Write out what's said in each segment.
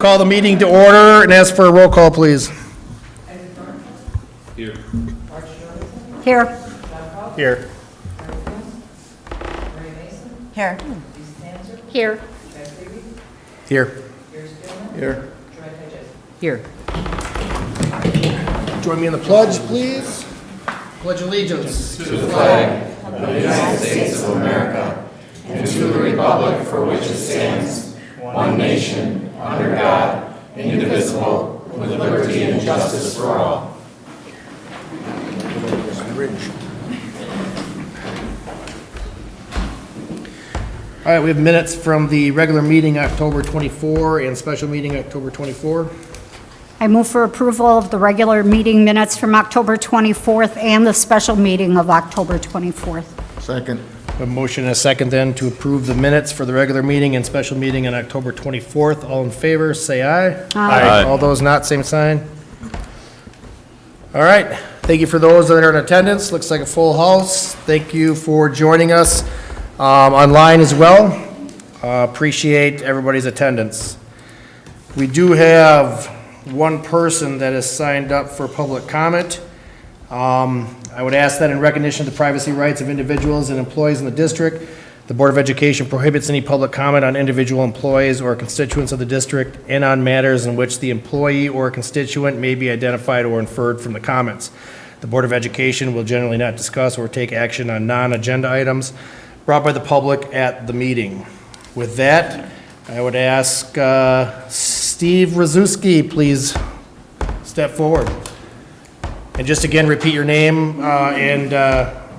Call the meeting to order and ask for a roll call, please. Here. Here. Here. Here. Here. Here. Here. Here. Join me in the pledge, please. Pledge allegiance. To the flag of the United States of America and to the republic for which it stands, one nation, under God, indivisible, with liberty and justice for all. All right, we have minutes from the regular meeting October 24 and special meeting October 24. I move for approval of the regular meeting minutes from October 24th and the special meeting of October 24th. Second. A motion and a second then to approve the minutes for the regular meeting and special meeting on October 24th. All in favor, say aye. Aye. All those not, same sign. All right, thank you for those that are in attendance. Looks like a full house. Thank you for joining us online as well. Appreciate everybody's attendance. We do have one person that has signed up for public comment. I would ask that in recognition of the privacy rights of individuals and employees in the district, the Board of Education prohibits any public comment on individual employees or constituents of the district and on matters in which the employee or constituent may be identified or inferred from the comments. The Board of Education will generally not discuss or take action on non-agenda items brought by the public at the meeting. With that, I would ask Steve Rzuski, please step forward. And just again, repeat your name and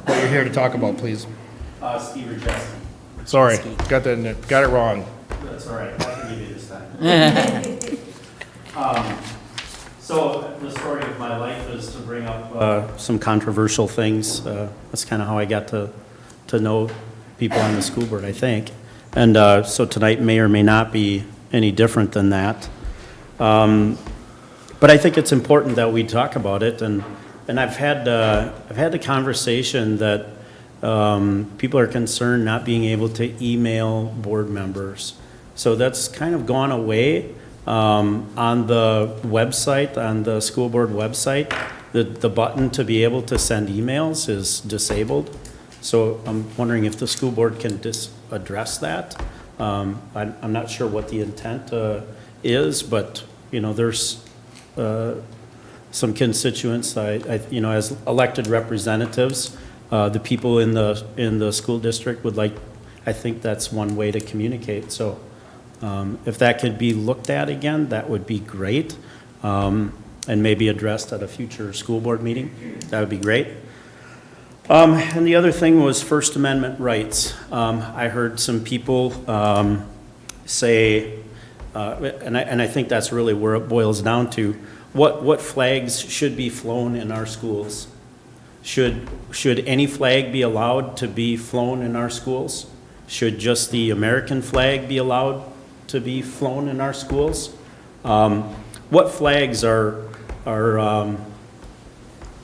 what you're here to talk about, please. Steve Rzuski. Sorry, got it wrong. That's all right. I can give you this time. So the story of my life is to bring up some controversial things. That's kind of how I got to know people on the school board, I think. And so tonight may or may not be any different than that. But I think it's important that we talk about it, and I've had the conversation that people are concerned not being able to email board members. So that's kind of gone away on the website, on the school board website. The button to be able to send emails is disabled. So I'm wondering if the school board can address that. I'm not sure what the intent is, but there's some constituents, as elected representatives, the people in the school district would like. I think that's one way to communicate. So if that could be looked at again, that would be great, and maybe addressed at a future school board meeting. That would be great. And the other thing was First Amendment rights. I heard some people say, and I think that's really where it boils down to, what flags should be flown in our schools? Should any flag be allowed to be flown in our schools? Should just the American flag be allowed to be flown in our schools? What flags are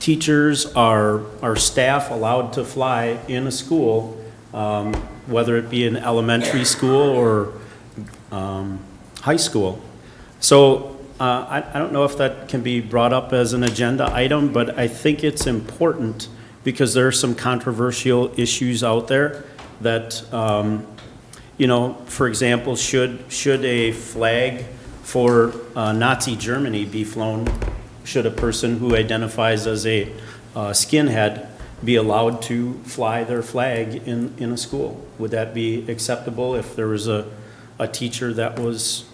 teachers, our staff allowed to fly in a school, whether it be an elementary school or high school? So I don't know if that can be brought up as an agenda item, but I think it's important because there are some controversial issues out there that, for example, should a flag for Nazi Germany be flown? Should a person who identifies as a skinhead be allowed to fly their flag in a school? Would that be acceptable if there was a teacher that was,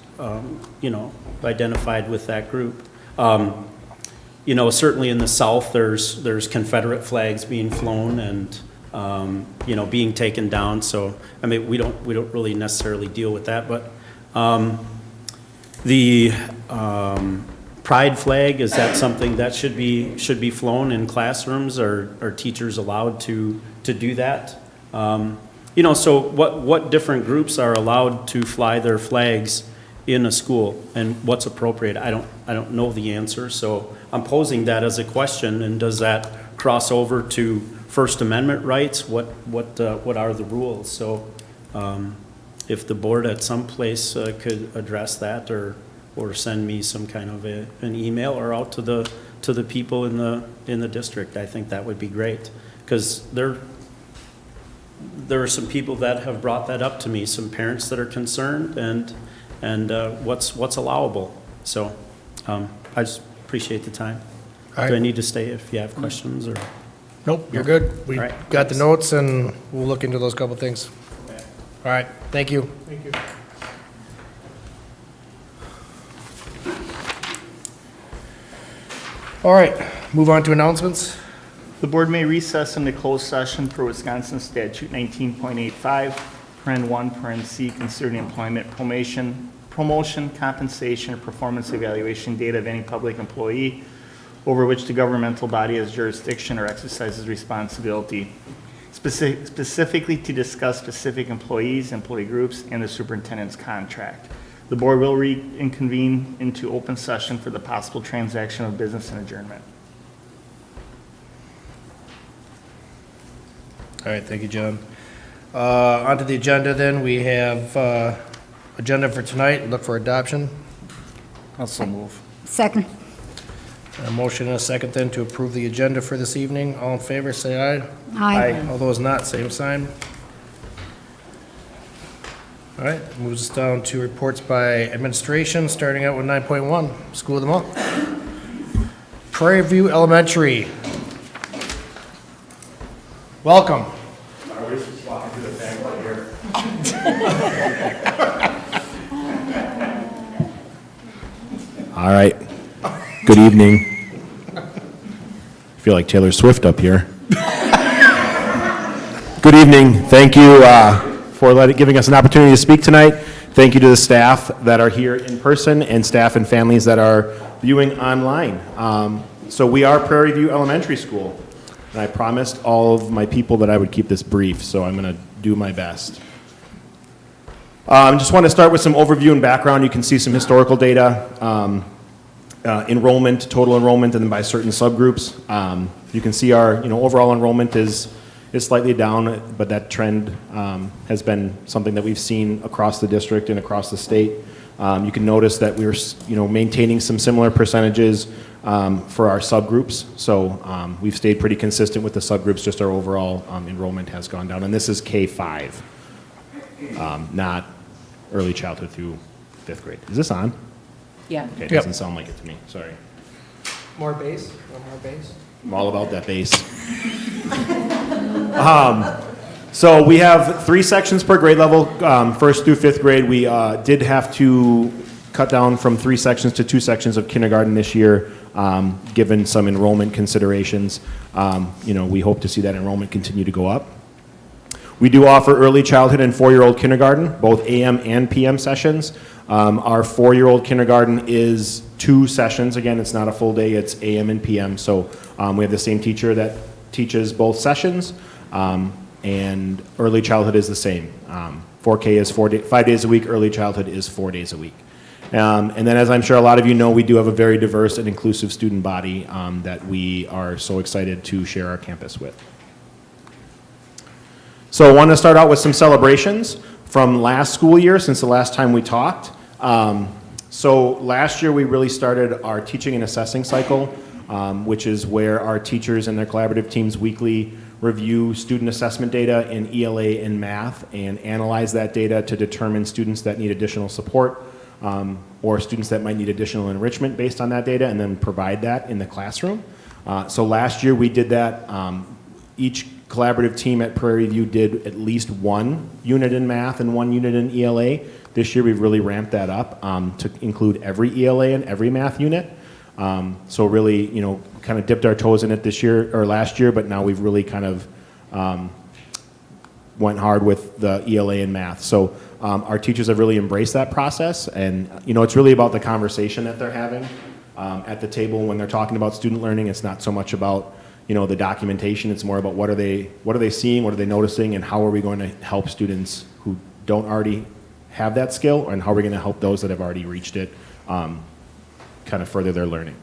identified with that group? Certainly in the South, there's Confederate flags being flown and, being taken down. So, we don't really necessarily deal with that, but the pride flag, is that something that should be flown in classrooms? Are teachers allowed to do that? So what different groups are allowed to fly their flags in a school, and what's appropriate? I don't know the answer, so I'm posing that as a question. And does that cross over to First Amendment rights? What are the rules? So if the board at some place could address that or or send me some kind of an email or out to the people in the district. I think that would be great, because there are some people that have brought that up to me, some parents that are concerned, and what's allowable. So I just appreciate the time. All right. Do I need to stay if you have questions, or? Nope, you're good. We All right. got the notes, and we'll look into those couple things. All right, thank you. Thank you. All right, move on to announcements. The board may recess into closed session per Wisconsin Statute 19.85, paren 1, paren C, considering employment, promotion, compensation, or performance evaluation data of any public employee over which the governmental body has jurisdiction or exercises responsibility, specifically to discuss specific employees, employee groups, and the superintendent's contract. The board will reconvene into open session for the possible transaction of business and adjournment. All right, thank you, John. Onto the agenda then, we have agenda for tonight, look for adoption. Also move. Second. A motion and a second then to approve the agenda for this evening. All in favor, say aye. Aye. All those not, same sign. All right, moves us down to reports by administration, starting out with 9.1, School of the Month. Prairie View Elementary. Welcome. All right. Good evening. I feel like Taylor Swift up here. Good evening. Thank you for giving us an opportunity to speak tonight. Thank you to the staff that are here in person and staff and families that are viewing online. So we are Prairie View Elementary School, and I promised all of my people that I would keep this brief, so I'm going to do my best. Just want to start with some overview and background. You can see some historical data, enrollment, total enrollment, and then by certain subgroups. You can see our overall enrollment is slightly down, but that trend has been something that we've seen across the district and across the state. You can notice that we're maintaining some similar percentages for our subgroups. So we've stayed pretty consistent with the subgroups, just our overall enrollment has gone down. And this is K-5, not early childhood through 5th grade. Is this on? Yeah. Okay, it Yep. doesn't sound like it to me, sorry. More bass, more bass. I'm all about that bass. So we have 3 sections per grade level, 1st through 5th grade. We did have to cut down from 3 sections to 2 sections of kindergarten this year, given some enrollment considerations. We hope to see that enrollment continue to go up. We do offer early childhood and 4-year-old kindergarten, both AM and PM sessions. Our 4-year-old kindergarten is 2 sessions. Again, it's not a full day, it's AM and PM. So we have the same teacher that teaches both sessions, and early childhood is the same. 4K is 5 days a week, early childhood is 4 days a week. And then, as I'm sure a lot of you know, we do have a very diverse and inclusive student body that we are so excited to share our campus with. So I want to start out with some celebrations from last school year, since the last time we talked. So last year we really started our teaching and assessing cycle, which is where our teachers and their collaborative teams weekly review student assessment data in ELA and math and analyze that data to determine students that need additional support or students that might need additional enrichment based on that data, and then provide that in the classroom. So last year we did that. Each collaborative team at Prairie View did at least 1 unit in math and 1 unit in ELA. This year we've really ramped that up to include every ELA and every math unit. So really, kind of dipped our toes in it this year or last year, but now we've really kind of went hard with the ELA and math. So our teachers have really embraced that process, and it's really about the conversation that they're having at the table when they're talking about student learning. It's not so much about the documentation. It's more about what are they seeing, what are they noticing, and how are we going to help students who don't already have that skill, and how are we going to help those that have already reached it kind of further their learning.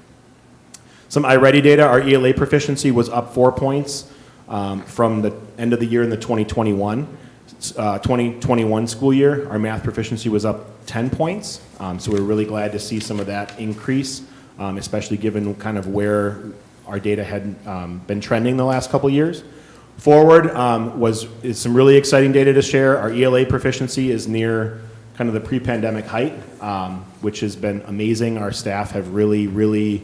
Some iReady data, our ELA proficiency was up 4 points from the end of the year in the 2021. 2021 school year, our math proficiency was up 10 points. So we're really glad to see some of that increase, especially given kind of where our data had been trending the last couple years. Forward is some really exciting data to share. Our ELA proficiency is near kind of the pre-pandemic height, which has been amazing. Our staff have really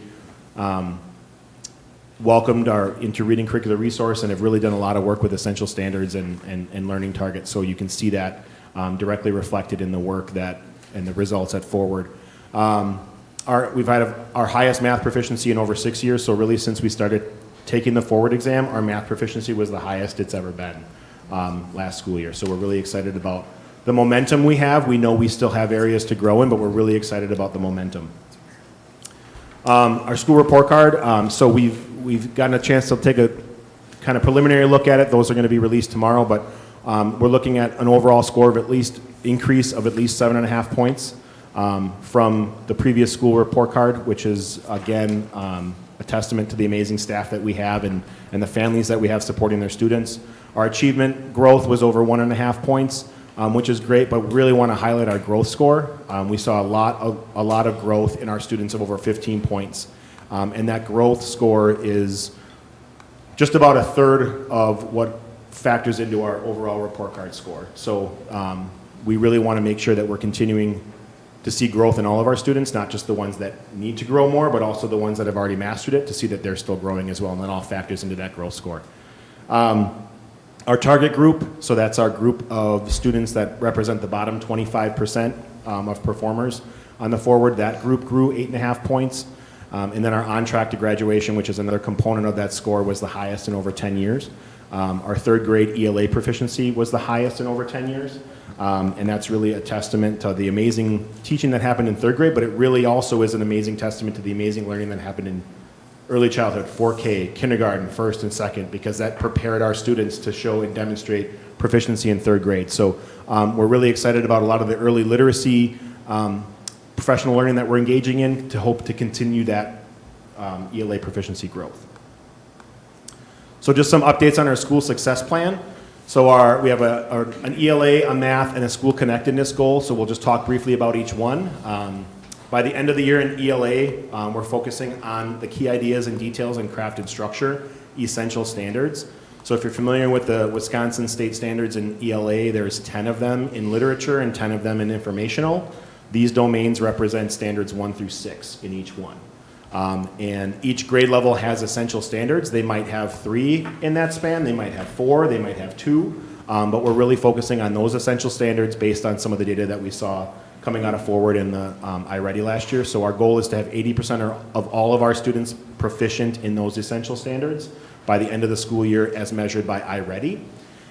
welcomed our inter-reading curricular resource and have really done a lot of work with essential standards and learning targets. So you can see that directly reflected in the work and the results at Forward. We've had our highest math proficiency in over 6 years. So really since we started taking the Forward exam, our math proficiency was the highest it's ever been last school year. So we're really excited about the momentum we have. We know we still have areas to grow in, but we're really excited about the momentum. Our school report card, so we've gotten a chance to take a kind of preliminary look at it. Those are going to be released tomorrow, but we're looking at an overall score of at least 7.5 points from the previous school report card, which is again a testament to the amazing staff that we have and the families that we have supporting their students. Our achievement growth was over 1.5 points, which is great, but we really want to highlight our growth score. We saw a lot of growth in our students of over 15 points. And that growth score is just about a third of what factors into our overall report card score. So we really want to make sure that we're continuing to see growth in all of our students, not just the ones that need to grow more, but also the ones that have already mastered it, to see that they're still growing as well, and that all factors into that growth score. Our target group, so that's our group of students that represent the bottom 25% of performers on the Forward, that group grew 8.5 points. And then our on track to graduation, which is another component of that score, was the highest in over 10 years. Our third grade ELA proficiency was the highest in over 10 years. And that's really a testament to the amazing teaching that happened in third grade, but it really also is an amazing testament to the amazing learning that happened in early childhood, 4K, kindergarten, first and second, because that prepared our students to show and demonstrate proficiency in third grade. So we're really excited about a lot of the early literacy professional learning that we're engaging in to hope to continue that ELA proficiency growth. So just some updates on our school success plan. So we have an ELA, a math, and a school connectedness goal. So we'll just talk briefly about each one. By the end of the year in ELA, we're focusing on the key ideas and details in craft and structure, essential standards. So if you're familiar with the Wisconsin state standards in ELA, there's 10 of them in literature and 10 of them in informational. These domains represent standards 1 through 6 in each one. And each grade level has essential standards. They might have 3 in that span, they might have 4, they might have 2, but we're really focusing on those essential standards based on some of the data that we saw coming out of Forward in the iReady last year. So our goal is to have 80% of all of our students proficient in those essential standards by the end of the school year as measured by iReady.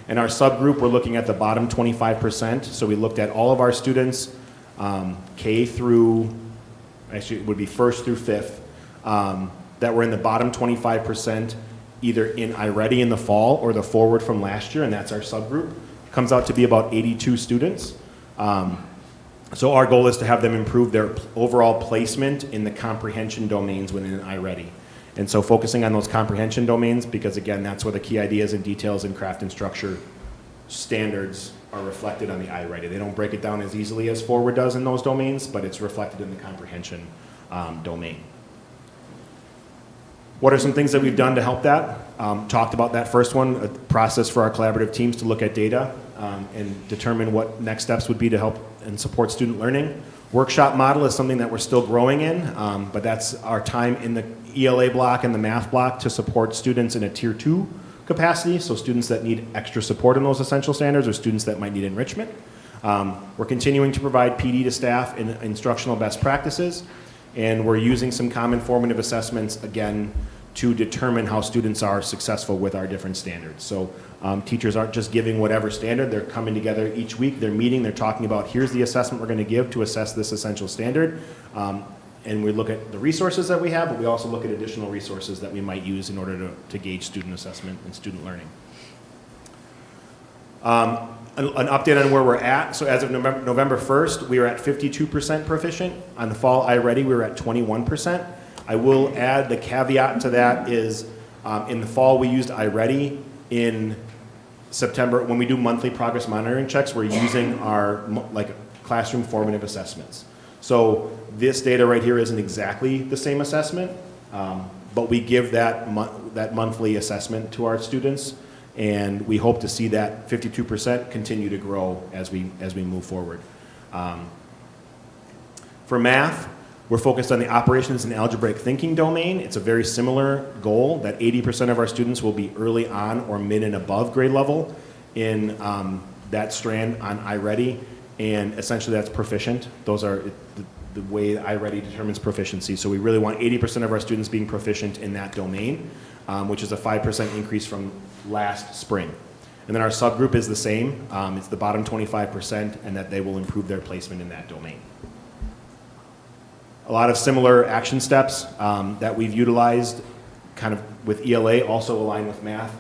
And our subgroup, we're looking at the bottom 25%. So we looked at all of our students, K through, actually it would be 1st through 5th, that were in the bottom 25%, either in iReady in the fall or the Forward from last year, and that's our subgroup. It comes out to be about 82 students. So our goal is to have them improve their overall placement in the comprehension domains within iReady. And so focusing on those comprehension domains, because again, that's where the key ideas and details in craft and structure standards are reflected on the iReady. They don't break it down as easily as Forward does in those domains, but it's reflected in the comprehension domain. What are some things that we've done to help that? Talked about that first one, a process for our collaborative teams to look at data and determine what next steps would be to help and support student learning. Workshop model is something that we're still growing in, but that's our time in the ELA block and the math block to support students in a tier 2 capacity, so students that need extra support in those essential standards or students that might need enrichment. We're continuing to provide PD to staff in instructional best practices, and we're using some common formative assessments, again, to determine how students are successful with our different standards. So teachers aren't just giving whatever standard, they're coming together each week, they're meeting, they're talking about here's the assessment we're going to give to assess this essential standard. And we look at the resources that we have, but we also look at additional resources that we might use in order to gauge student assessment and student learning. An update on where we're at. So as of November 1st, we were at 52% proficient. On the fall iReady, we were at 21%. I will add the caveat to that is in the fall we used iReady in September, when we do monthly progress monitoring checks, we're using our like classroom formative assessments. So this data right here isn't exactly the same assessment, but we give that monthly assessment to our students, and we hope to see that 52% continue to grow as we move forward. For math, we're focused on the operations and algebraic thinking domain. It's a very similar goal that 80% of our students will be early on or mid and above grade level in that strand on iReady, and essentially that's proficient. Those are the way iReady determines proficiency. So we really want 80% of our students being proficient in that domain, which is a 5% increase from last spring. And then our subgroup is the same. It's the bottom 25%, and that they will improve their placement in that domain. A lot of similar action steps that we've utilized kind of with ELA also align with math,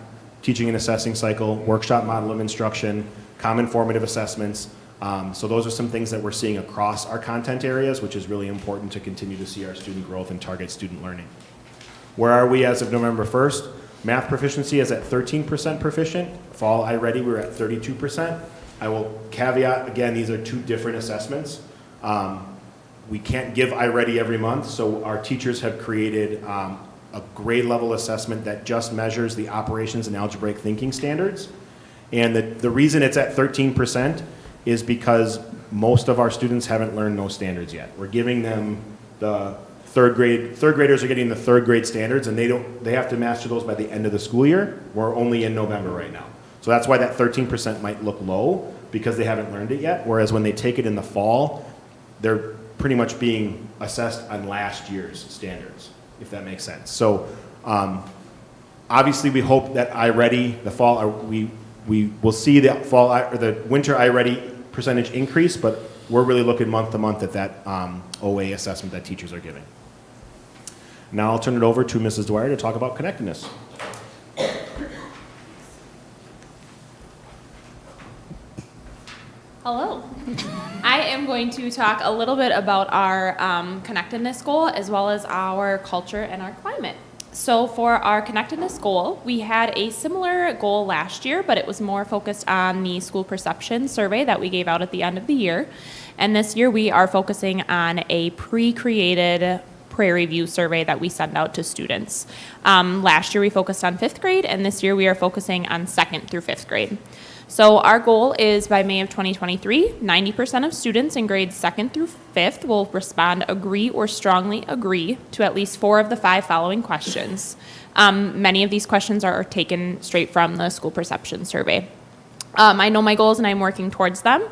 teaching and assessing cycle, workshop model of instruction, common formative assessments. So those are some things that we're seeing across our content areas, which is really important to continue to see our student growth and target student learning. Where are we as of November 1st? Math proficiency is at 13% proficient. Fall iReady, we're at 32%. I will caveat, again, these are two different assessments. We can't give iReady every month, so our teachers have created a grade level assessment that just measures the operations and algebraic thinking standards. And the reason it's at 13% is because most of our students haven't learned those standards yet. We're giving them the third graders are getting the third grade standards, and they have to master those by the end of the school year. We're only in November right now. So that's why that 13% might look low, because they haven't learned it yet. Whereas when they take it in the fall, they're pretty much being assessed on last year's standards, if that makes sense. So obviously we hope that iReady, the fall, we will see the fall or the winter iReady percentage increase, but we're really looking month to month at that OA assessment that teachers are giving. Now I'll turn it over to Mrs. Dwyer to talk about connectedness. Hello. I am going to talk a little bit about our connectedness goal as well as our culture and our climate. So for our connectedness goal, we had a similar goal last year, but it was more focused on the school perception survey that we gave out at the end of the year. And this year we are focusing on a pre-created Prairie View survey that we send out to students. Last year we focused on 5th grade, and this year we are focusing on 2nd through 5th grade. So our goal is by May of 2023, 90% of students in grades 2nd through 5th will respond agree or strongly agree to at least 4 of the 5 following questions. Many of these questions are taken straight from the school perception survey. I know my goals and I'm working towards them.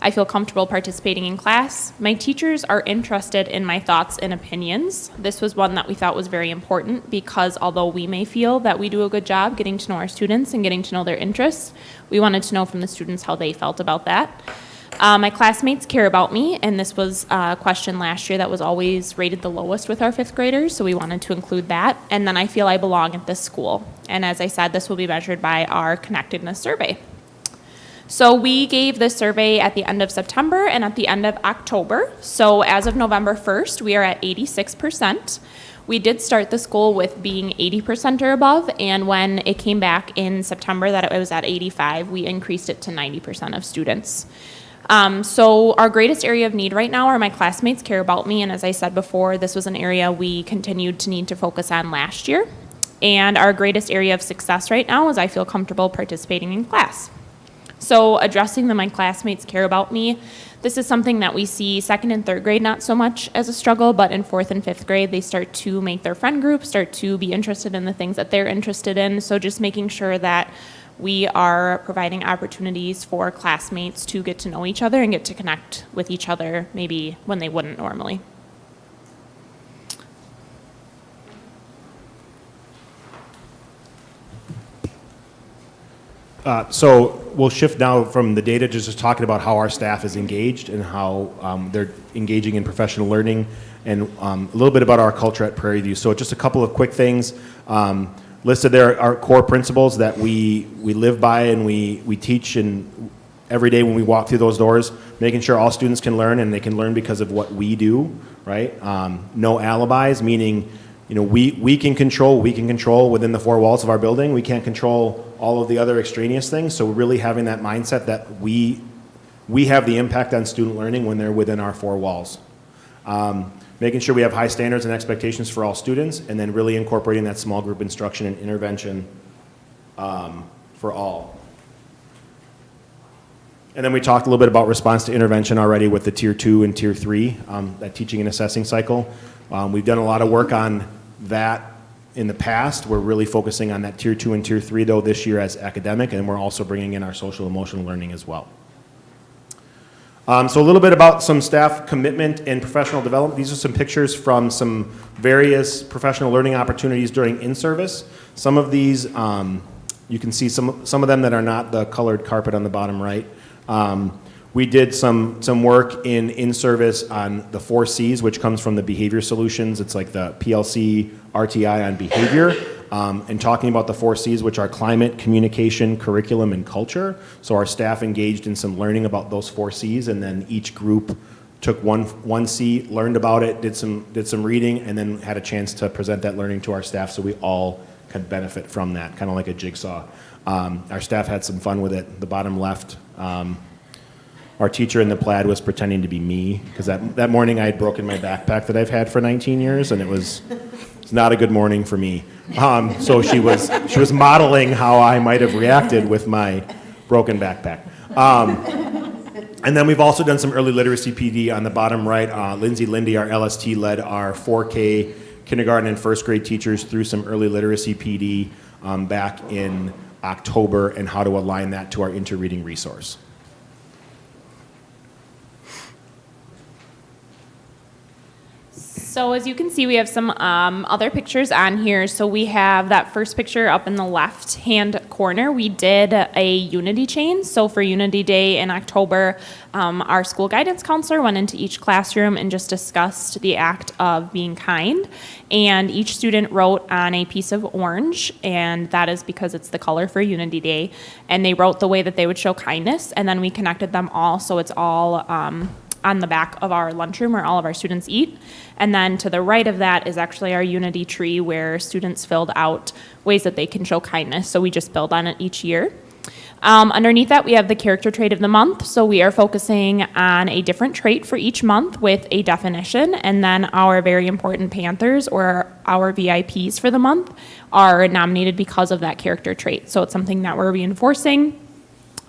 I feel comfortable participating in class. My teachers are interested in my thoughts and opinions. This was one that we thought was very important because although we may feel that we do a good job getting to know our students and getting to know their interests, we wanted to know from the students how they felt about that. My classmates care about me, and this was a question last year that was always rated the lowest with our 5th graders, so we wanted to include that. And then I feel I belong at this school. And as I said, this will be measured by our connectedness survey. So we gave this survey at the end of September and at the end of October. So as of November 1st, we are at 86%. We did start the school with being 80% or above, and when it came back in September that it was at 85, we increased it to 90% of students. So our greatest area of need right now are my classmates care about me, and as I said before, this was an area we continued to need to focus on last year. And our greatest area of success right now is I feel comfortable participating in class. So addressing that my classmates care about me, this is something that we see 2nd and 3rd grade not so much as a struggle, but in 4th and 5th grade, they start to make their friend group, start to be interested in the things that they're interested in. So just making sure that we are providing opportunities for classmates to get to know each other and get to connect with each other maybe when they wouldn't normally. So we'll shift now from the data to just talking about how our staff is engaged and how they're engaging in professional learning, and a little bit about our culture at Prairie View. So just a couple of quick things. Listed there are core principles that we live by and we teach and every day when we walk through those doors, making sure all students can learn, and they can learn because of what we do, right? No alibis, meaning we can control within the four walls of our building. We can't control all of the other extraneous things. So really having that mindset that we have the impact on student learning when they're within our four walls. Making sure we have high standards and expectations for all students, and then really incorporating that small group instruction and intervention for all. And then we talked a little bit about response to intervention already with the Tier 2 and Tier 3, that teaching and assessing cycle. We've done a lot of work on that in the past. We're really focusing on that Tier 2 and Tier 3, though, this year as academic, and we're also bringing in our social emotional learning as well. So a little bit about some staff commitment and professional development. These are some pictures from some various professional learning opportunities during in-service. Some of these, you can see some of them that are not the colored carpet on the bottom right. We did some work in-service on the 4 C's, which comes from the behavior solutions. It's like the PLC, RTI on behavior, and talking about the 4 C's, which are climate, communication, curriculum, and culture. So our staff engaged in some learning about those 4 C's, and then each group took one C, learned about it, did some reading, and then had a chance to present that learning to our staff so we all could benefit from that, kind of like a jigsaw. Our staff had some fun with it. The bottom left, our teacher in the plaid was pretending to be me, because that morning I had broken my backpack that I've had for 19 years, and it's not a good morning for me. So she was modeling how I might have reacted with my broken backpack. And then we've also done some early literacy PD on the bottom right. Lindsay Lindy, our LST, led our 4K kindergarten and first grade teachers through some early literacy PD back in October, and how to align that to our interreading resource. So as you can see, we have some other pictures on here. So we have that first picture up in the left-hand corner. We did a Unity chain. So for Unity Day in October, our school guidance counselor went into each classroom and just discussed the act of being kind. And each student wrote on a piece of orange, and that is because it's the color for Unity Day. And they wrote the way that they would show kindness, and then we connected them all, so it's all on the back of our lunchroom where all of our students eat. And then to the right of that is actually our Unity tree, where students filled out ways that they can show kindness. So we just build on it each year. Underneath that, we have the character trait of the month. So we are focusing on a different trait for each month with a definition. And then our very important Panthers, or our VIPs for the month, are nominated because of that character trait. So it's something that we're reinforcing.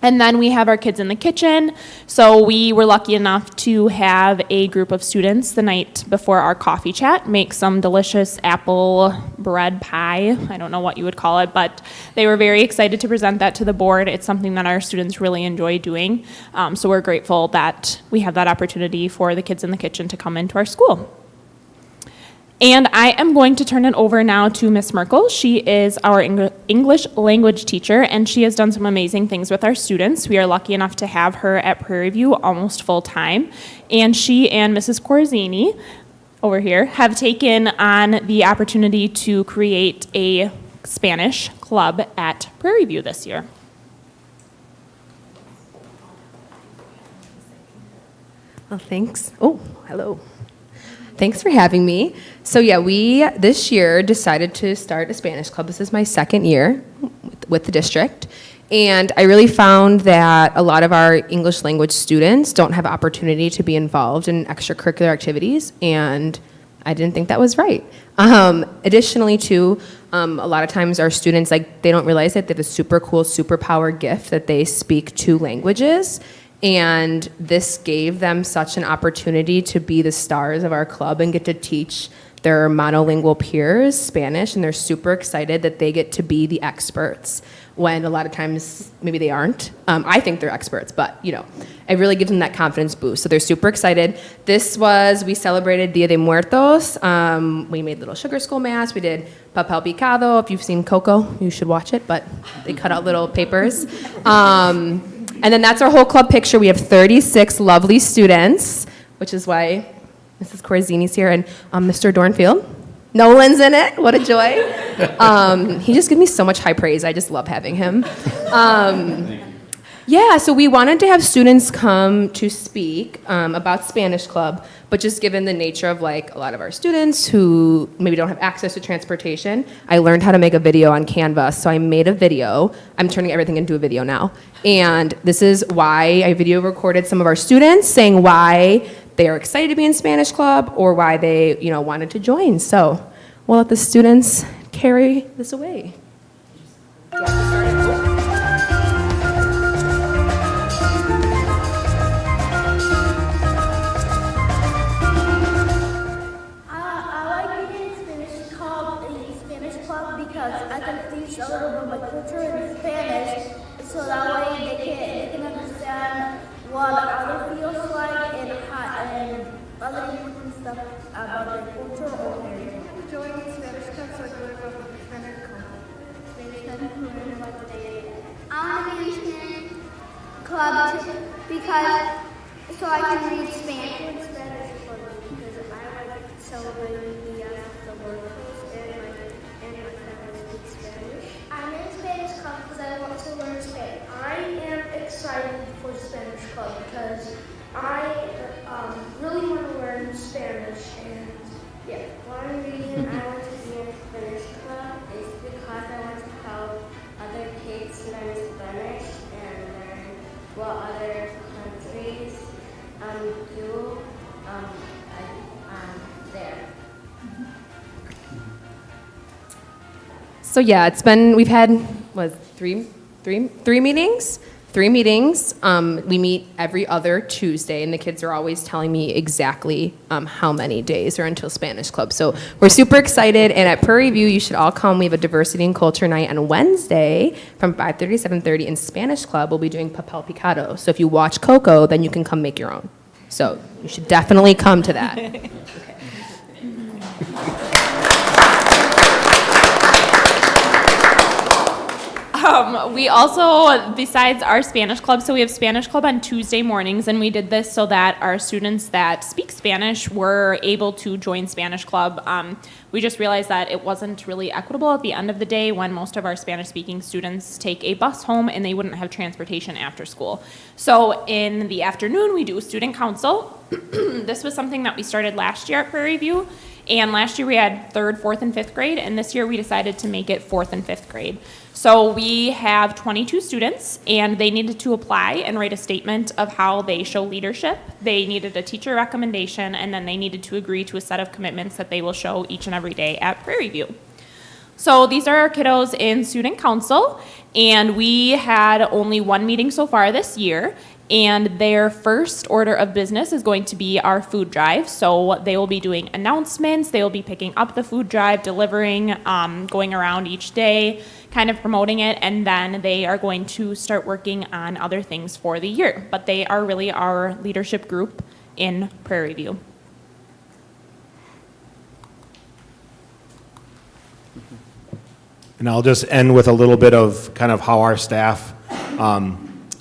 And then we have our kids in the kitchen. So we were lucky enough to have a group of students the night before our coffee chat make some delicious apple bread pie. I don't know what you would call it, but they were very excited to present that to the board. It's something that our students really enjoy doing. So we're grateful that we have that opportunity for the kids in the kitchen to come into our school. And I am going to turn it over now to Miss Merkel. She is our English language teacher, and she has done some amazing things with our students. We are lucky enough to have her at Prairie View almost full time. And she and Mrs. Corzini over here have taken on the opportunity to create a Spanish club at Prairie View this year. Well, thanks. Oh, hello. Thanks for having me. So yeah, we this year decided to start a Spanish club. This is my second year with the district. And I really found that a lot of our English language students don't have opportunity to be involved in extracurricular activities, and I didn't think that was right. Additionally, too, a lot of times our students, they don't realize that they have a super cool superpower gift that they speak 2 languages. And this gave them such an opportunity to be the stars of our club and get to teach their monolingual peers Spanish, and they're super excited that they get to be the experts when a lot of times maybe they aren't. I think they're experts, but it really gives them that confidence boost. So they're super excited. We celebrated Dia de Muertos. We made little sugar skull masks. We did papel picado. If you've seen Coco, you should watch it, but they cut out little papers. And then that's our whole club picture. We have 36 lovely students, which is why Mrs. Corzini's here, and Mr. Dornfield. Nolan's in it. What a joy. He just gives me so much high praise. I just love having him. Yeah, so we wanted to have students come to speak about Spanish Club, but just given the nature of like a lot of our students who maybe don't have access to transportation, I learned how to make a video on Canva. So I made a video. I'm turning everything into a video now. And this is why I video recorded some of our students saying why they are excited to be in Spanish Club or why they, wanted to join. So we'll let the students carry this away. Because I can teach a little bit of my culture in Spanish, so that way they can understand what other feels like and other important stuff about their culture or heritage. Joining Spanish Club so I can learn about the Spanish culture. Spanish Club to learn about the day. I want to be in Spanish Club because so I can read Spanish in Spanish Club because I like celebrating the workplace and my family speaks Spanish. I'm in Spanish Club because I want to learn Spanish. I am excited for Spanish Club because I really want to learn Spanish and one reason I want to be in Spanish Club is because I want to help other kids learn Spanish and learn what other countries do there. So yeah, we've had, three meetings? Three meetings. We meet every other Tuesday, and the kids are always telling me exactly how many days are until Spanish Club. So we're super excited, and at Prairie View, you should all come. We have a diversity and culture night on Wednesday from 5:30 to 7:30, and Spanish Club will be doing papel picado. So if you watch Coco, then you can come make your own. So you should definitely come to that. We also, besides our Spanish Club, so we have Spanish Club on Tuesday mornings, and we did this so that our students that speak Spanish were able to join Spanish Club. We just realized that it wasn't really equitable at the end of the day when most of our Spanish-speaking students take a bus home and they wouldn't have transportation after school. So in the afternoon, we do student council. This was something that we started last year at Prairie View. And last year we had 3rd, 4th, and 5th grade, and this year we decided to make it 4th and 5th grade. So we have 22 students, and they needed to apply and write a statement of how they show leadership. They needed a teacher recommendation, and then they needed to agree to a set of commitments that they will show each and every day at Prairie View. So these are our kiddos in student council, and we had only one meeting so far this year. And their first order of business is going to be our food drive. So they will be doing announcements, they will be picking up the food drive, delivering, going around each day, kind of promoting it, and then they are going to start working on other things for the year. But they are really our leadership group in Prairie View. And I'll just end with a little bit of kind of how our staff,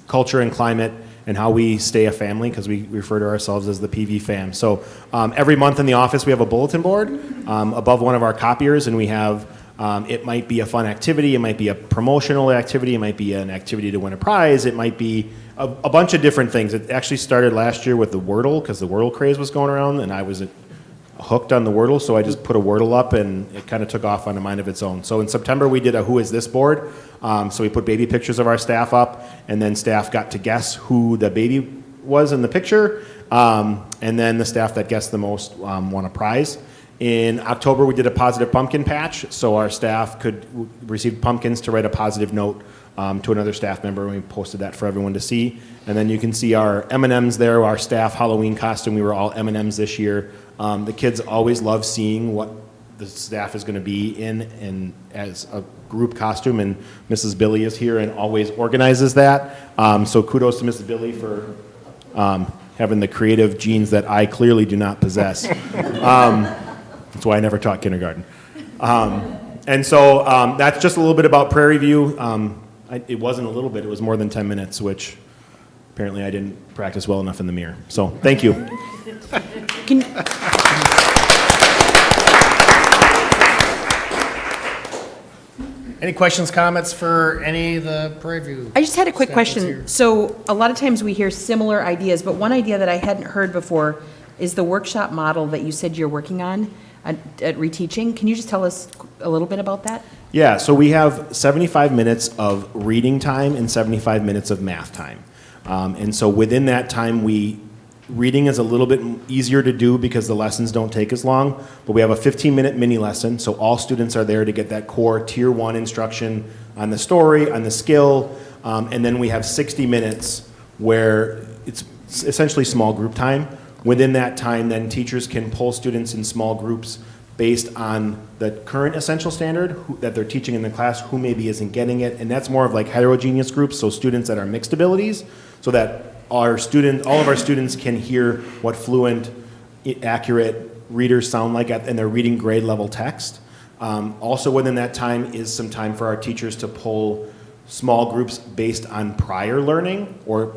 culture and climate, and how we stay a family, because we refer to ourselves as the PV fam. So every month in the office, we have a bulletin board above one of our copiers, and we have, it might be a fun activity, it might be a promotional activity, it might be an activity to win a prize, it might be a bunch of different things. It actually started last year with the Wordle, because the Wordle craze was going around, and I was hooked on the Wordle, so I just put a Wordle up, and it kind of took off on a mind of its own. So in September, we did a Who Is This board. So we put baby pictures of our staff up, and then staff got to guess who the baby was in the picture, and then the staff that guessed the most won a prize. In October, we did a positive pumpkin patch, so our staff could receive pumpkins to write a positive note to another staff member, and we posted that for everyone to see. And then you can see our M&Ms there, our staff Halloween costume. We were all M&Ms this year. The kids always love seeing what the staff is going to be in as a group costume, and Mrs. Billy is here and always organizes that. So kudos to Mrs. Billy for having the creative genes that I clearly do not possess. That's why I never taught kindergarten. And so that's just a little bit about Prairie View. It wasn't a little bit, it was more than 10 minutes, which apparently I didn't practice well enough in the mirror. So thank you. Any questions, comments for any of the Prairie View? I just had a quick staff that's here? question. So a lot of times we hear similar ideas, but one idea that I hadn't heard before is the workshop model that you said you're working on at reteaching. Can you just tell us a little bit about that? Yeah, so we have 75 minutes of reading time and 75 minutes of math time. And so within that time, reading is a little bit easier to do because the lessons don't take as long, but we have a 15-minute mini lesson, so all students are there to get that core Tier 1 instruction on the story, on the skill, and then we have 60 minutes where it's essentially small group time. Within that time, then teachers can pull students in small groups based on the current essential standard that they're teaching in the class, who maybe isn't getting it, and that's more of like heterogeneous groups, so students that are mixed abilities, so that all of our students can hear what fluent, accurate readers sound like, and they're reading grade level text. Also within that time is some time for our teachers to pull small groups based on prior learning, or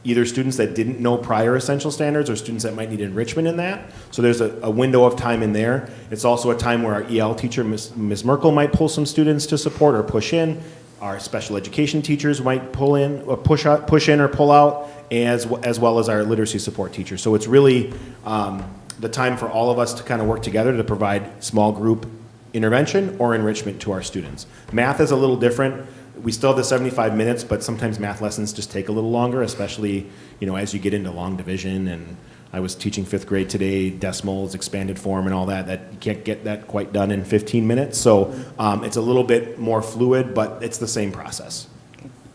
either students that didn't know prior essential standards or students that might need enrichment in that. So there's a window of time in there. It's also a time where our EL teacher, Ms. Merkel, might pull some students to support or push in. Our special education teachers might pull in, or push in or pull out, as well as our literacy support teachers. So it's really the time for all of us to kind of work together to provide small group intervention or enrichment to our students. Math is a little different. We still have the 75 minutes, but sometimes math lessons just take a little longer, especially, as you get into long division. And I was teaching 5th grade today, decimals, expanded form, and all that you can't get that quite done in 15 minutes. So it's a little bit more fluid, but it's the same process.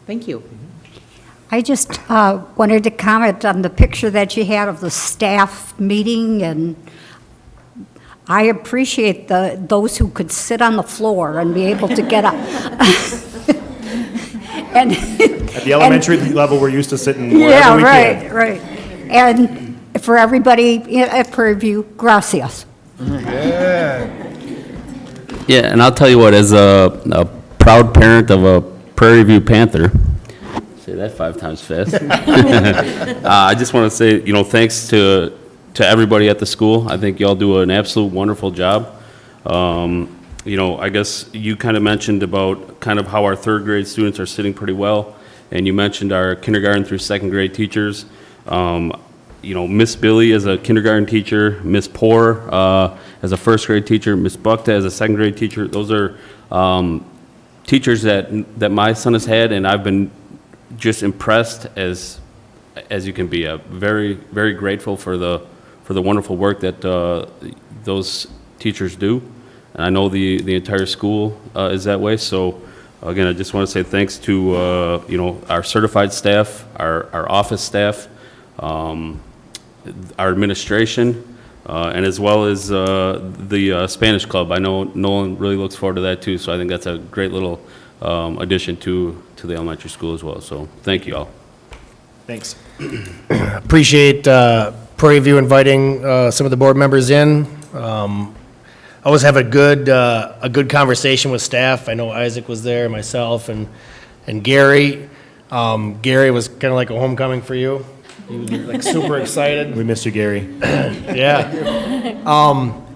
Thank you. I just wanted to comment on the picture that you had of the staff meeting, and I appreciate those who could sit on the floor and be able to get up. And At the elementary level, we're used to sitting wherever yeah, we right, can. right. And for everybody at Prairie View, gracias. Yeah. Yeah, and I'll tell you what, as a proud parent of a Prairie View Panther, say that 5 times fast. I just want to say, thanks to everybody at the school. I think y'all do an absolute wonderful job. I guess you kind of mentioned about kind of how our 3rd grade students are sitting pretty well, and you mentioned our kindergarten through 2nd grade teachers. Miss Billy as a kindergarten teacher, Miss Poor as a 1st grade teacher, Miss Buckta as a 2nd grade teacher. Those are teachers that my son has had, and I've been just impressed as you can be. Very, very grateful for the wonderful work that those teachers do. And I know the entire school is that way. So again, I just want to say thanks to our certified staff, our office staff, our administration, and as well as the Spanish club. I know Nolan really looks forward to that too. So I think that's a great little addition to the elementary school as well. So thank you all. Thanks. Appreciate Prairie View inviting some of the board members in. I always have a good conversation with staff. I know Isaac was there, myself, and Gary. Gary was kind of like a homecoming for you. He was like super excited. We missed you, Gary. Yeah.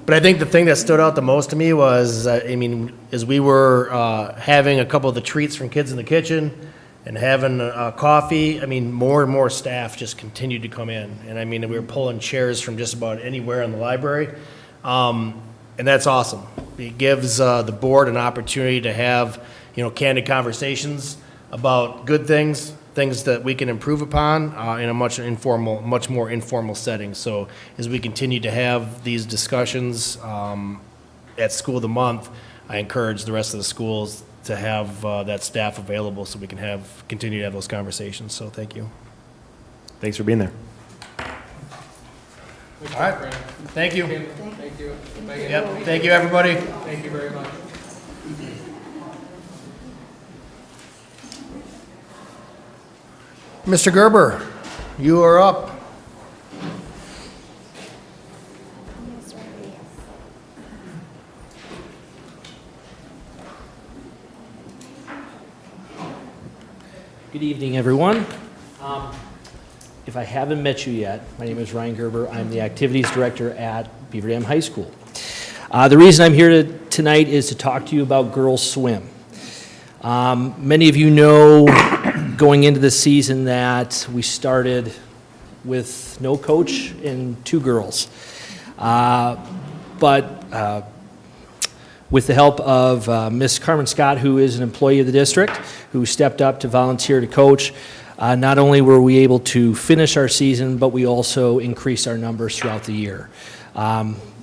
But I think the thing that stood out the most to me was, as we were having a couple of the treats from Kids in the Kitchen and having coffee, more and more staff just continued to come in. And we were pulling chairs from just about anywhere in the library. And that's awesome. It gives the board an opportunity to have, candid conversations about good things that we can improve upon in a much more informal setting. So as we continue to have these discussions at School of the Month, I encourage the rest of the schools to have that staff available so we can continue to have those conversations. So thank you. Thanks for being there. All right. Thank you. Thank you. Yep. Thank you, everybody. Thank you very much. Mr. Gerber, you are up. Good evening, everyone. If I haven't met you yet, my name is Ryan Gerber. I'm the Activities Director at Beaver Dam High School. The reason I'm here tonight is to talk to you about Girls Swim. Many of you know going into the season that we started with no coach and 2 girls. But with the help of Miss Carmen Scott, who is an employee of the district, who stepped up to volunteer to coach, not only were we able to finish our season, but we also increased our numbers throughout the year.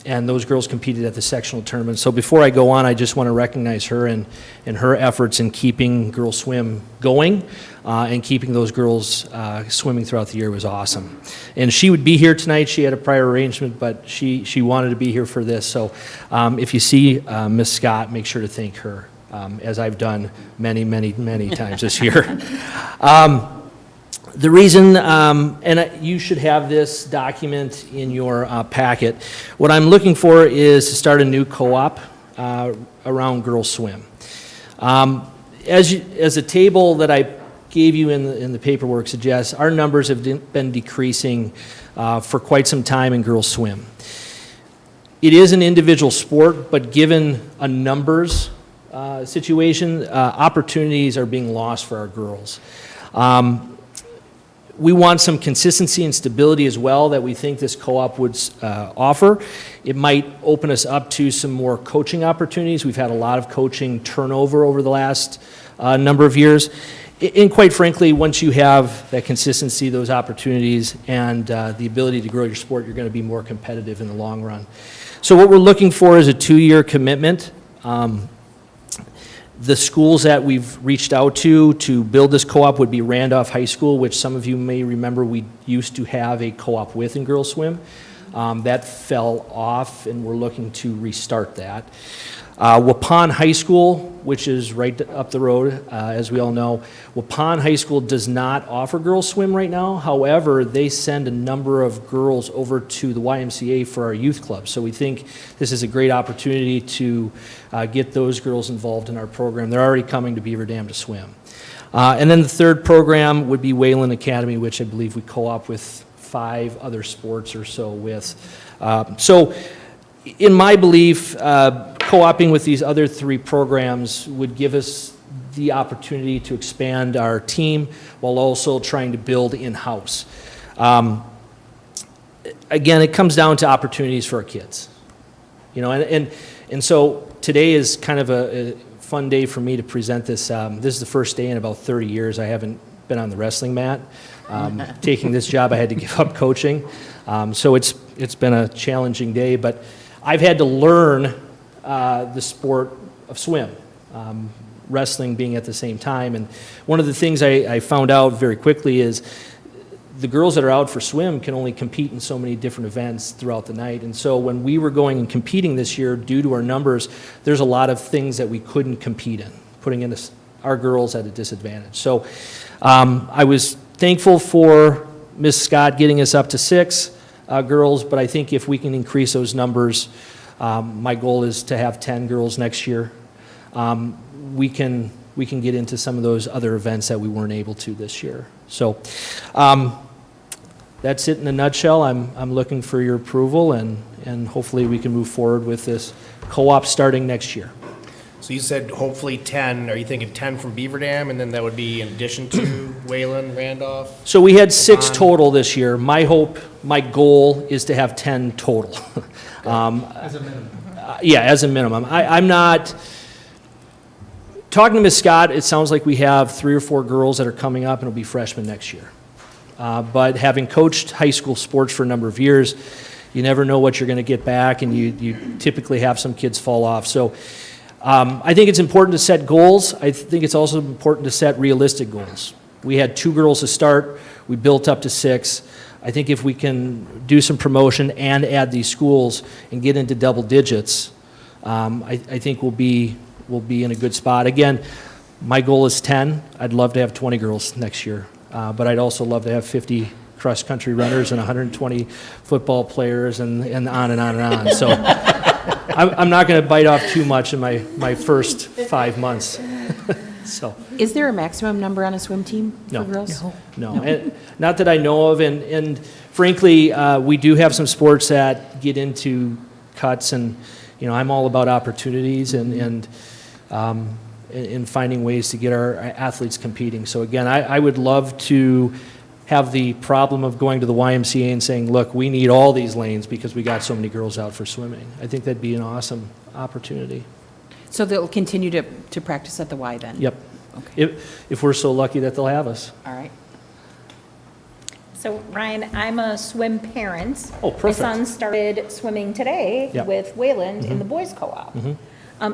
And those girls competed at the sectional tournament. So before I go on, I just want to recognize her and her efforts in keeping girls swim going and keeping those girls swimming throughout the year was awesome. And she would be here tonight. She had a prior arrangement, but she wanted to be here for this. So if you see Miss Scott, make sure to thank her, as I've done many, many, many times this year. The reason, you should have this document in your packet, what I'm looking for is to start a new co-op around girls swim. As the table that I gave you in the paperwork suggests, our numbers have been decreasing for quite some time in girls swim. It is an individual sport, but given a numbers situation, opportunities are being lost for our girls. We want some consistency and stability as well that we think this co-op would offer. It might open us up to some more coaching opportunities. We've had a lot of coaching turnover over the last number of years. And quite frankly, once you have that consistency, those opportunities, and the ability to grow your sport, you're going to be more competitive in the long run. So what we're looking for is a 2-year commitment. The schools that we've reached out to build this co-op would be Randolph High School, which some of you may remember we used to have a co-op with in girls swim. That fell off, and we're looking to restart that. Waupun High School, which is right up the road, as we all know, Waupun High School does not offer girls swim right now. However, they send a number of girls over to the YMCA for our youth club. So we think this is a great opportunity to get those girls involved in our program. They're already coming to Beaver Dam to swim. And then the third program would be Wayland Academy, which I believe we co-op with 5 other sports or so with. So in my belief, co-oping with these other 3 programs would give us the opportunity to expand our team while also trying to build in-house. Again, it comes down to opportunities for our kids. You know, and so today is kind of a fun day for me to present this. This is the first day in about 30 years I haven't been on the wrestling mat. Taking this job, I had to give up coaching. So it's been a challenging day, but I've had to learn the sport of swim, wrestling being at the same time. And one of the things I found out very quickly is the girls that are out for swim can only compete in so many different events throughout the night. And so when we were going and competing this year, due to our numbers, there's a lot of things that we couldn't compete in, putting our girls at a disadvantage. So I was thankful for Ms. Scott getting us up to 6 girls, but I think if we can increase those numbers, my goal is to have 10 girls next year. We can get into some of those other events that we weren't able to this year. So that's it in a nutshell. I'm looking for your approval, and hopefully we can move forward with this co-op starting next year. So you said hopefully 10. Are you thinking 10 from Beaver Dam, and then that would be in addition to Wayland, Randolph? So we had 6 total this year. My goal is to have 10 total. As a minimum. Yeah, as a minimum. I'm not, talking to Ms. Scott, it sounds like we have 3 or 4 girls that are coming up and will be freshmen next year. But having coached high school sports for a number of years, you never know what you're going to get back, and you typically have some kids fall off. So I think it's important to set goals. I think it's also important to set realistic goals. We had 2 girls to start. We built up to 6. I think if we can do some promotion and add these schools and get into double digits, I think we'll be in a good spot. Again, my goal is 10. I'd love to have 20 girls next year, but I'd also love to have 50 cross-country runners and 120 football players and on and on and on. So I'm not going to bite off too much in my first 5 months. So. Is there a maximum number on a swim team for girls? No. And not that I know of, and frankly, we do have some sports that get into cuts, and I'm all about opportunities, and in finding ways to get our athletes competing. So again, I would love to have the problem of going to the YMCA and saying, look, we need all these lanes because we got so many girls out for swimming. I think that'd be an awesome opportunity. So they'll continue to practice at the Y then? Yep. Okay. If we're so lucky that they'll have us. All right. So Ryan, I'm a swim parent. Oh, perfect. My son started swimming today Yep. with Wayland in the boys' co-op.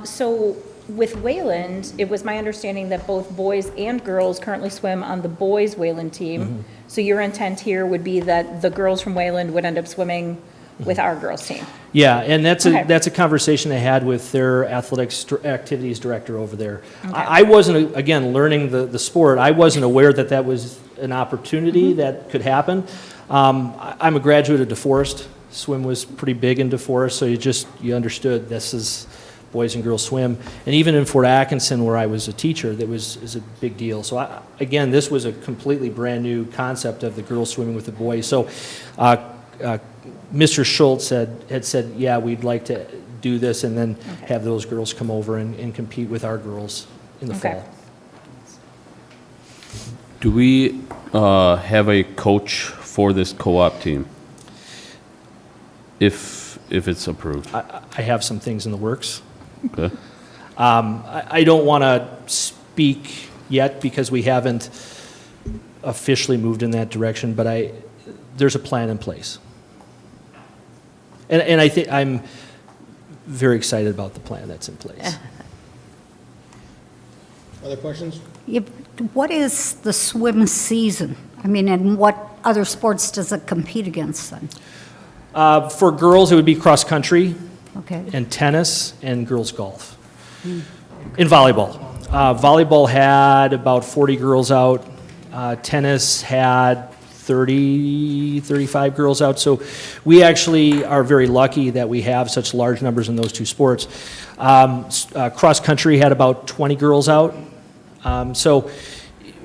So with Wayland, it was my understanding that both boys and girls currently swim on the boys' Wayland team. So your intent here would be that the girls from Wayland would end up swimming with our girls' team? Yeah, and that's Okay. that's a conversation I had with their athletics activities director over there. Okay. I wasn't, again, learning the sport, I wasn't aware that that was an opportunity that could happen. I'm a graduate of DeForest. Swim was pretty big in DeForest, so you understood this is boys and girls swim. And even in Fort Atkinson, where I was a teacher, that is a big deal. So again, this was a completely brand-new concept of the girls swimming with the boys. So Mr. Schultz had said, yeah, we'd like to do this and then have those girls come over and compete with our girls in the Okay. fall. Do we have a coach for this co-op team? If it's approved? I have some things in the works. Okay. I don't want to speak yet because we haven't officially moved in that direction, but there's a plan in place. And I think I'm very excited about the plan that's in place. Other questions? Yeah, what is the swim season? I mean, and what other sports does it compete against then? For girls, it would be cross country Okay. and tennis and girls golf. In volleyball. Volleyball had about 40 girls out. Tennis had 30, 35 girls out. So we actually are very lucky that we have such large numbers in those two sports. Cross country had about 20 girls out. So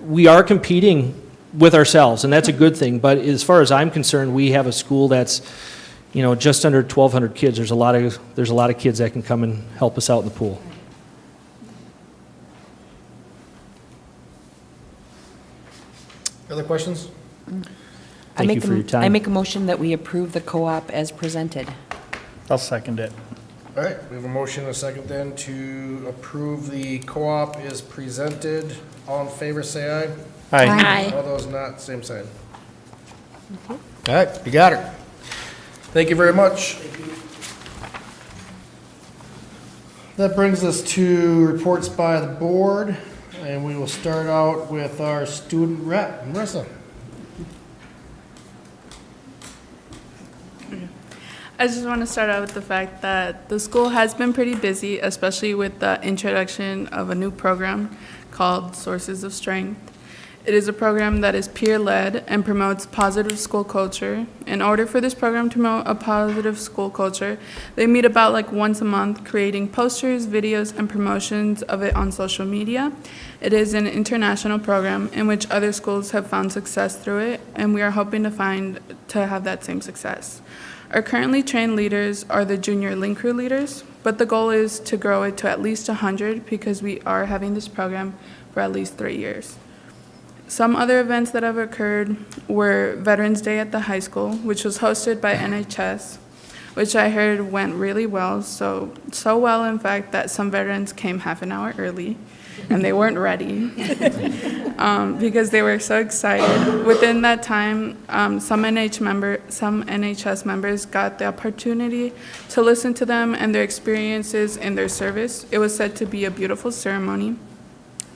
we are competing with ourselves, and that's a good thing. But as far as I'm concerned, we have a school that's, just under 1,200 kids. There's a lot of kids that can come and help us out in the pool. Other questions? Thank you for your time. I make a motion that we approve the co-op as presented. I'll second it. All right, we have a motion and a second then to approve the co-op as presented. All in favor, say aye. Aye. All those not, same sign. All right, you got it. Thank you very much. That brings us to reports by the board, and we will start out with our student rep, Marissa. I just want to start out with the fact that the school has been pretty busy, especially with the introduction of a new program called Sources of Strength. It is a program that is peer-led and promotes positive school culture. In order for this program to promote a positive school culture, they meet about once a month, creating posters, videos, and promotions of it on social media. It is an international program in which other schools have found success through it, and we are hoping to have that same success. Our currently trained leaders are the junior link crew leaders, but the goal is to grow it to at least 100 because we are having this program for at least 3 years. Some other events that have occurred were Veterans Day at the high school, which was hosted by NHS, which I heard went really well, so well in fact that some veterans came half an hour early and they weren't ready because they were so excited. Within that time, some NHS members got the opportunity to listen to them and their experiences in their service. It was said to be a beautiful ceremony,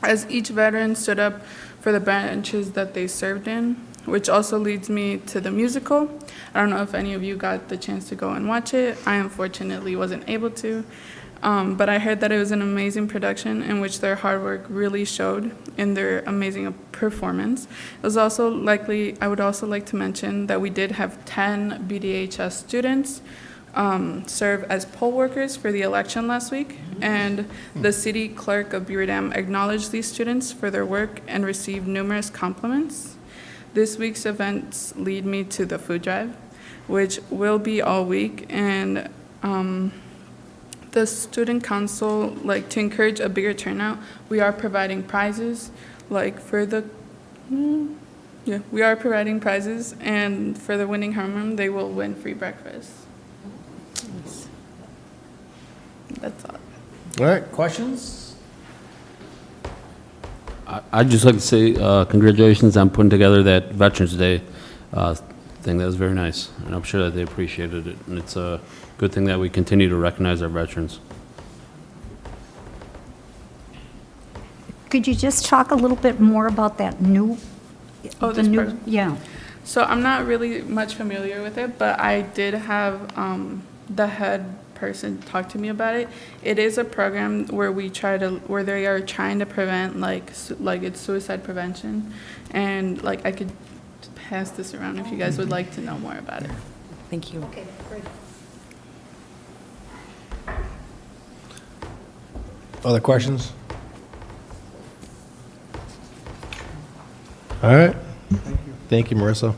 as each veteran stood up for the branches that they served in, which also leads me to the musical. I don't know if any of you got the chance to go and watch it. I unfortunately wasn't able to, but I heard that it was an amazing production in which their hard work really showed in their amazing performance. It was also I would also like to mention that we did have 10 BDHS students serve as poll workers for the election last week, and the city clerk of Beaver Dam acknowledged these students for their work and received numerous compliments. This week's events lead me to the food drive, which will be all week, and the student council, like to encourage a bigger turnout, we are providing prizes, like for the, we are providing prizes, and for the winning homeroom, they will win free breakfast. That's all. All right, questions? I'd just like to say congratulations on putting together that Veterans Day thing. That was very nice, and I'm sure that they appreciated it. And it's a good thing that we continue to recognize our veterans. Could you just talk a little bit more about that new? Oh, the this new? program? Yeah. So I'm not really much familiar with it, but I did have the head person talk to me about it. It is a program where where they are trying to prevent like it's suicide prevention, and like I could pass this around if you guys would like to know more about it. Thank you. Okay, great. Other questions? All right. Thank you, Marissa.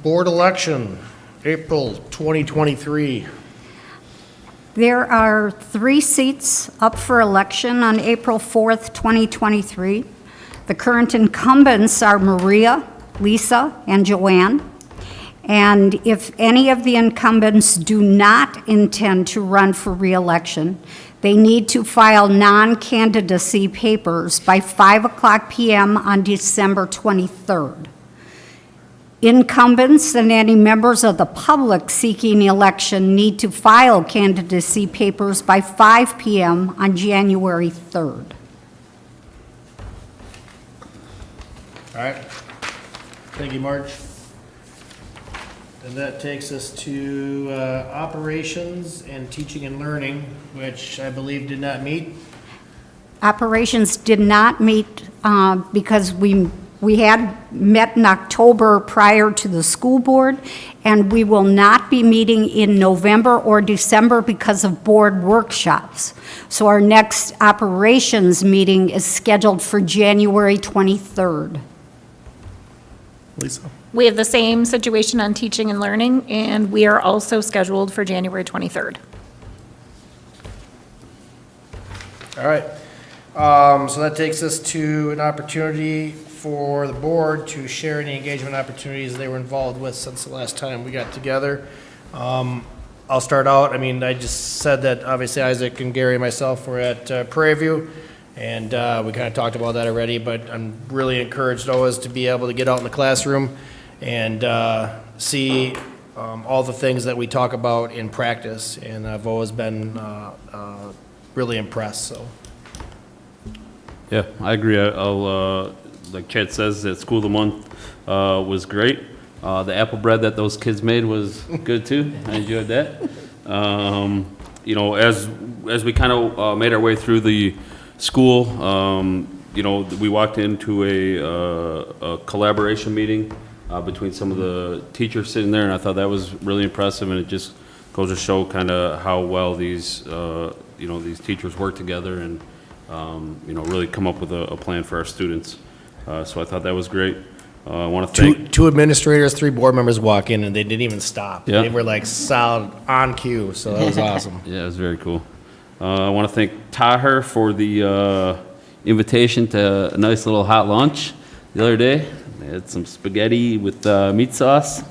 Board election, April 2023. There are 3 seats up for election on April 4th, 2023. The current incumbents are Maria, Lisa, and Joanne. And if any of the incumbents do not intend to run for re-election, they need to file non-candidacy papers by 5:00 p.m. on December 23rd. Incumbents and any members of the public seeking election need to file candidacy papers by 5 p.m. on January 3rd. All right. Thank you, Marge. And that takes us to operations and teaching and learning, which I believe did not meet. Operations did not meet because we had met in October prior to the school board, and we will not be meeting in November or December because of board workshops. So our next operations meeting is scheduled for January 23rd. Lisa? We have the same situation on teaching and learning, and we are also scheduled for January 23rd. All right. So that takes us to an opportunity for the board to share any engagement opportunities they were involved with since the last time we got together. I'll start out. I mean, I just said that obviously Isaac and Gary and myself were at Prairie View, and we kind of talked about that already, but I'm really encouraged always to be able to get out in the classroom and see all the things that we talk about in practice, and I've always been really impressed, so. Yeah, I agree. I'll like Chad says, that School of the Month was great. The apple bread that those kids made was good too. I enjoyed that. You know, as we kind of made our way through the school, you know, we walked into a collaboration meeting between some of the teachers sitting there, and I thought that was really impressive, and it just goes to show kind of how well these, you know, these teachers work together and, you know, really come up with a plan for our students. So I thought that was great. I want to thank Two administrators, 3 board members walk in, and they didn't even stop. Yeah. They were like solid on cue, so that was awesome. Yeah, it was very cool. I want to thank Taher for the invitation to a nice little hot lunch the other day. They had some spaghetti with meat sauce,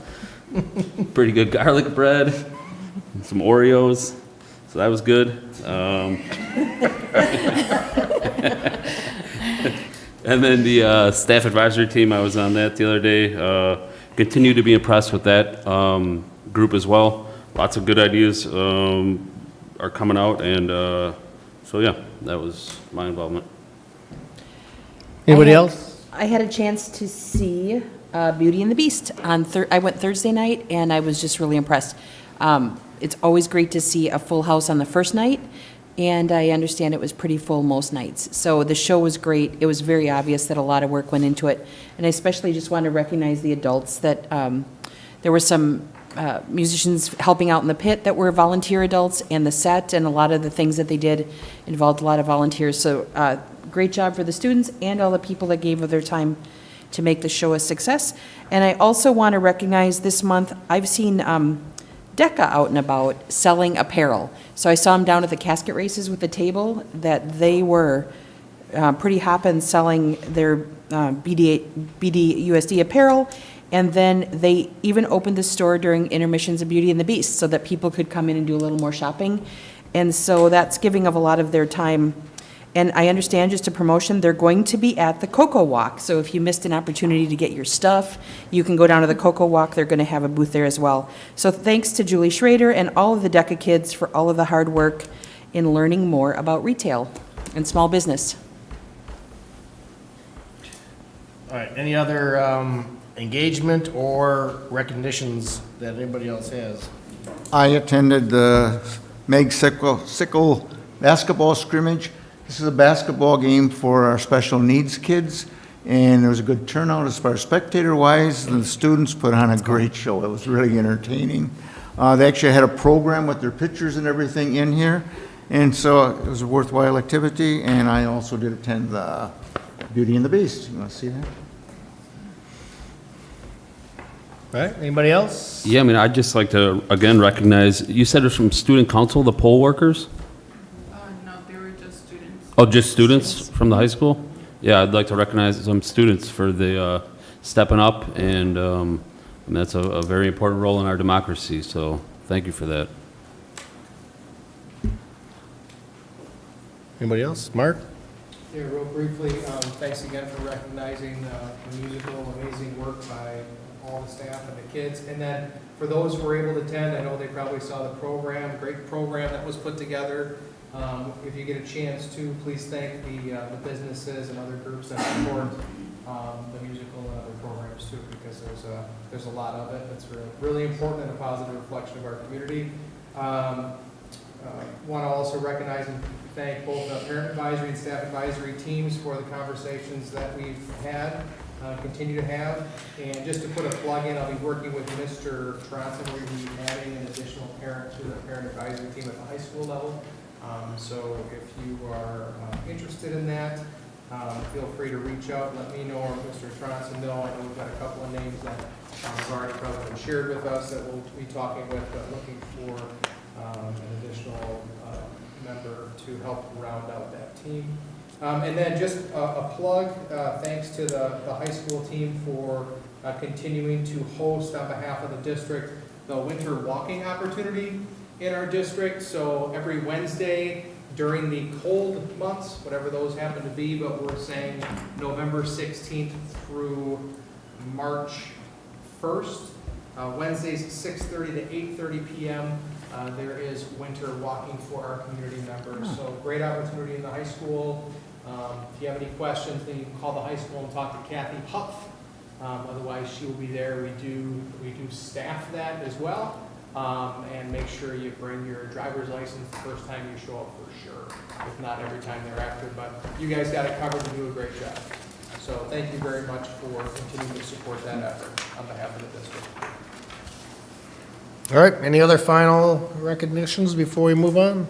pretty good garlic bread, and some Oreos, so that was good. And then the staff advisory team, I was on that the other day. Continue to be impressed with that group as well. Lots of good ideas are coming out, and so yeah, that was my involvement. Anybody else? I had a chance to see Beauty and the Beast on I went Thursday night, and I was just really impressed. It's always great to see a full house on the first night, and I understand it was pretty full most nights. So the show was great. It was very obvious that a lot of work went into it, and I especially just want to recognize the adults that there were some musicians helping out in the pit that were volunteer adults, and the set and a lot of the things that they did involved a lot of volunteers. So great job for the students and all the people that gave of their time to make the show a success. And I also want to recognize this month, I've seen DECA out and about selling apparel. So I saw them down at the casket races with the table, that they were pretty hopping selling their BDUSD apparel. And then they even opened the store during intermissions of Beauty and the Beast so that people could come in and do a little more shopping. And so that's giving of a lot of their time. And I understand, just a promotion, they're going to be at the Cocoa Walk. So if you missed an opportunity to get your stuff, you can go down to the Cocoa Walk. They're going to have a booth there as well. So thanks to Julie Schrader and all of the DECA kids for all of the hard work in learning more about retail and small business. All right, any other engagement or recognitions that anybody else has? I attended the Meg Sickle basketball scrimmage. This is a basketball game for our special needs kids, and there was a good turnout as far as spectator-wise, and the students put on a great show. It was really entertaining. They actually had a program with their pictures and everything in here, and so it was a worthwhile activity, and I also did attend the Beauty and the Beast. You want to see that? All right, anybody else? Yeah, I mean, I'd just like to, again, recognize, you said it's from student council, the poll workers? No, they were just students. Oh, just students from the high school? Yeah, I'd like to recognize some students for the stepping up, and that's a very important role in our democracy, so thank you for that. Anybody else? Mark? Yeah, real briefly, thanks again for recognizing the musical, amazing work by all the staff and the kids. And then for those who were able to attend, I know they probably saw the program, great program that was put together. If you get a chance to, please thank the businesses and other groups that support the musical and other programs too, because there's a lot of it. It's really important and a positive reflection of our community. Want to also recognize and thank both the parent advisory and staff advisory teams for the conversations that we've had, continue to have. And just to put a plug in, I'll be working with Mr. Tronson. We'll be adding an additional parent to the parent advisory team at the high school level. So if you are interested in that, feel free to reach out, let me know, or Mr. Tronson know. I know we've got a couple of names that have already probably been shared with us that we'll be talking with, but looking for an additional member to help round out that team. And then just a plug, thanks to the high school team for continuing to host on behalf of the district the winter walking opportunity in our district. So every Wednesday during the cold months, whatever those happen to be, but we're saying November 16th through March 1st, Wednesdays 6:30 to 8:30 p.m. There is winter walking for our community members. So great opportunity in the high school. If you have any questions, then you can call the high school and talk to Kathy Huff. Otherwise, she will be there. We do staff that as well. And make sure you bring your driver's license the first time you show up for sure. If not, every time thereafter. But you guys got it covered and do a great job. So thank you very much for continuing to support that effort on behalf of the district. All right, any other final recognitions before we move on?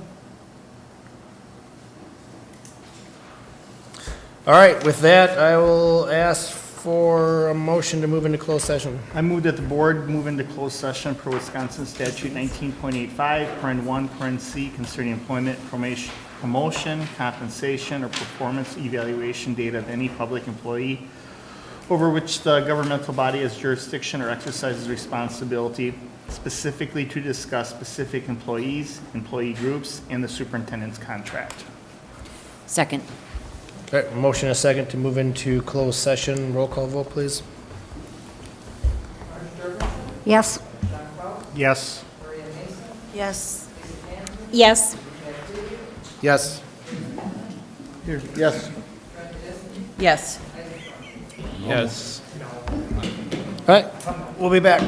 All right, with that, I will ask for a motion to move into closed session. I move that the board move into closed session per Wisconsin statute 19.85, paren 1, paren C, concerning employment, promotion, compensation, or performance evaluation data of any public employee over which the governmental body has jurisdiction or exercises responsibility, specifically to discuss specific employees, employee groups, and the superintendent's contract. Second. All right, motion and a second to move into closed session. Roll call vote, please. Yes. Yes. Yes. Yes. Yes. Here, yes. Yes. Yes. All right, we'll be back.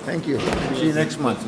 Thank you. See you next month.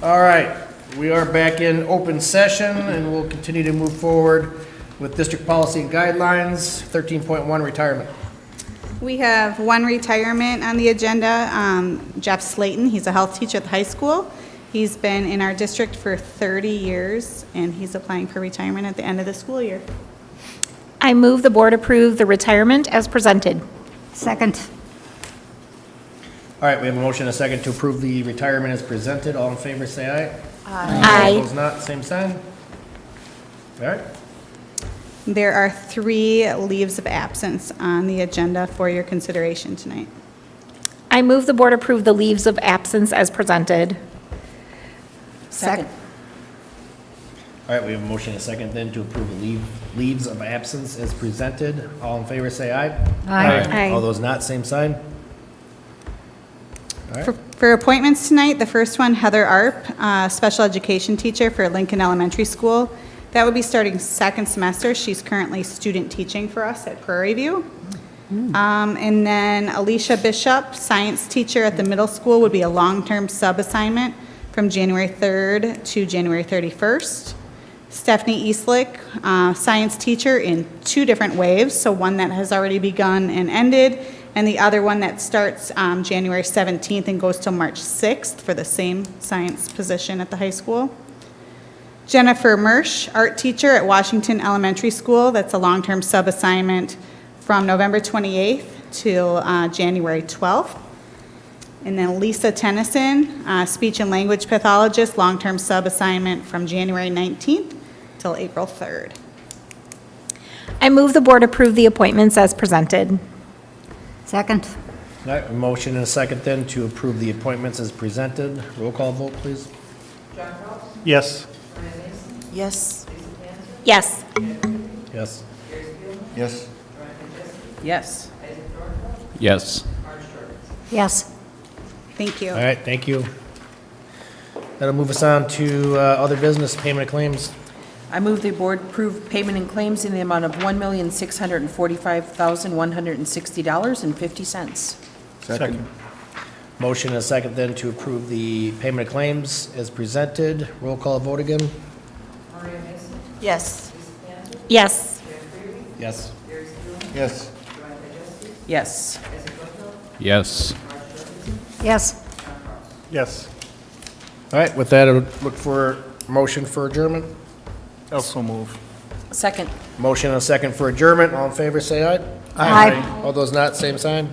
All right, we are back in open session, and we'll continue to move forward with district policy and guidelines. 13.1, retirement. We have one retirement on the agenda. Jeff Slayton, he's a health teacher at the high school. He's been in our district for 30 years, and he's applying for retirement at the end of the school year. I move the board approve the retirement as presented. Second. All right, we have a motion and a second to approve the retirement as presented. All in favor, say aye. Aye. All those not, same sign. All right. There are 3 leaves of absence on the agenda for your consideration tonight. I move the board approve the leaves of absence as presented. Second. All right, we have a motion and a second then to approve the leaves of absence as presented. All in favor, say aye. Aye. All those not, same sign. All right. For appointments tonight, the first one, Heather Arp, special education teacher for Lincoln Elementary School. That would be starting second semester. She's currently student teaching for us at Prairie View. And then Alicia Bishop, science teacher at the middle school, would be a long-term sub-assignment from January 3rd to January 31st. Stephanie Eastlick, science teacher in 2 different waves, so one that has already begun and ended, and the other one that starts January 17th and goes till March 6th for the same science position at the high school. Jennifer Mersch, art teacher at Washington Elementary School. That's a long-term sub-assignment from November 28th till January 12th. And then Lisa Tennyson, speech and language pathologist, long-term sub-assignment from January 19th till April 3rd. I move the board approve the appointments as presented. Second. All right, a motion and a second then to approve the appointments as presented. Roll call vote, please. Yes. Yes. Yes. Yes. Yes. Yes. Yes. Yes. Thank you. All right, thank you. That'll move us on to other business, payment of claims. I move the board approve payment and claims in the amount of $1,645,160.50. Second. Motion and a second then to approve the payment of claims as presented. Roll call vote again. Yes. Yes. Yes. Yes. Yes. Yes. Yes. Yes. All right, with that, I would look for motion for adjournment. Also move. Second. Motion and a second for adjournment. All in favor, say aye. Aye. All those not, same sign.